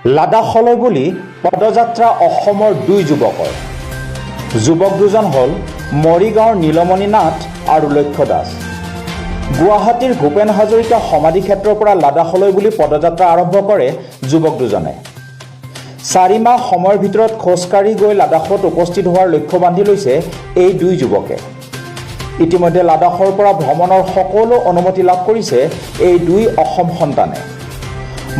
লাডাখলৈ বুলি পদযাত্ৰা অসমৰ দুই যুৱকৰ। যুৱক দুজন হ'ল মৰিগাঁৱৰ নীলমণি নাথ আৰু লক্ষ্য দাস। গুৱাহাটীৰ ভূপেন হাজৰিকা সমাধি ক্ষেত্ৰৰ পৰা লাডাখলৈ বুলি পদযাত্ৰা আৰম্ভ কৰে যুৱক দুজনে। 4 মাহ সময়ৰ ভিতৰত খোজকাঢ়ি গৈ লাডাখত উপস্থিত হোৱাৰ লক্ষ্য বান্ধি লৈছে এই দুই যুৱকে। ইতিমধ্যে লাডাখৰ পৰা ভ্ৰমণৰ সকলো অনুমতি লাভ কৰিছে এই দুই অসম সন্তানে।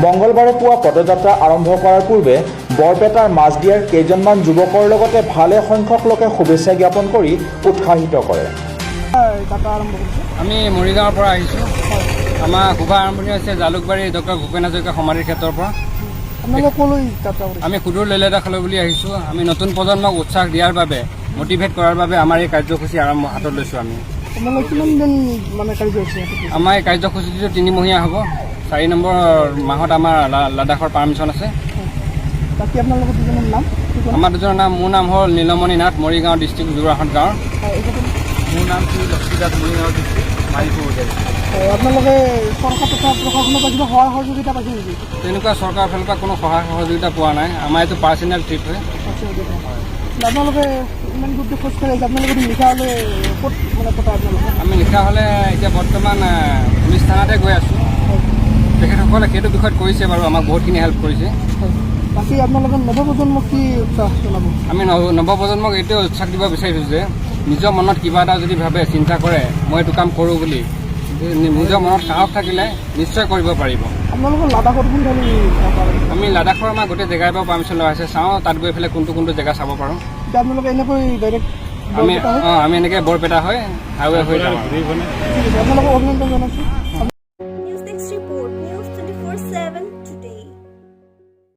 মঙলবাৰে পুৱা পদযাত্ৰা আৰম্ভ কৰাৰ পূৰ্বে বৰপেটাৰ মাজদিয়াৰ কেইজনমান যুৱকৰ লগতে ভালে সংখ্যক লোকে শুভেচ্ছা জ্ঞাপন কৰি উৎসাহিত কৰে। আমি মৰিগাঁৱৰ পৰা আহিছোঁ। আমাৰ শুভা আৰম্ভণি হৈছে জালুকবাৰী ডক্টৰ ভূপেন হাজৰিকা সমাধিৰ ক্ষেত্ৰৰ পৰা। আমি সুদূৰ লাডাখলৈ বুলি আহিছোঁ। আমি নতুন প্ৰজন্মক উৎসাহ দিয়াৰ বাবে, মটিভেট কৰাৰ বাবে আমাৰ এই কাৰ্যসূচী হাতত লৈছোঁ। আমাৰ এই কাৰ্যসূচীটো 3 মহীয়া হ'ব। 4 নম্বৰ মাহত আমাৰ লাডাখৰ পাৰ্মিশ্যন আছে। আমাৰ দুজনৰ নাম, মোৰ নাম হ'ল নীলমণি নাথ, মৰিগাঁও ডিষ্ট্ৰিক্ট যোৰাহাট গাঁৱৰ। মোৰ নাম শ্ৰী লক্ষ্মী দাস, মৰিগাঁও ডিষ্ট্ৰিক্ট মালিপুৰ। আপোনালোকে চৰকাৰ তথা প্ৰশাসনৰ পৰা কিবা সহায় সহযোগিতা পাইছে নেকি? তেনেকুৱা চৰকাৰৰ ফালৰ পৰা কোনো সহায় সহযোগিতা পোৱা নাই। আমাৰ এইটো পাৰ্চনেল ট্ৰিপ হয়। আপোনালোকে ইমান দূৰ খোজকাঢ়ি আহিছে, আপোনালোকে লিখা হ'লে ক'ত পতা? আমি লিখা হ'লে এতিয়া বৰ্তমান পুলিচ থানাতে গৈ আছোঁ। তেখেতসকলে সেইটো বিষয়ত কৰিছে বাৰু, আমাক বহুতখিনি হেল্প কৰিছে। বাকী আপোনালোকে নৱপ্ৰজন্মক কি উৎসাহ জনাব? আমি নৱপ্ৰজন্মক এইটোৱে উৎসাহ দিব বিচাৰিছোঁ যে নিজৰ মনত কিবা এটা যদি ভাবে, চিন্তা কৰে মই এইটো কাম কৰোঁ বুলি, নিজৰ মনত সাহস থাকিলে নিশ্চয় কৰিব পাৰিব। আপোনালোকৰ লাডাখত কোন ঠাই? আমি লাডাখৰ আমাৰ গোটেই জেগাৰ পৰা পাৰ্মিশ্যন লোৱা হৈছে। চাওঁ তাত গৈ পেলাই কোনটো জেগা চাব পাৰোঁ। এতিয়া আপোনালোকে এনেকৈ ডাইৰেক্ট আমি এনেকৈ বৰপেটা হয় হাইৱে হৈ যাওঁ। আপোনালোকক অভিনন্দন জনাইছোঁ।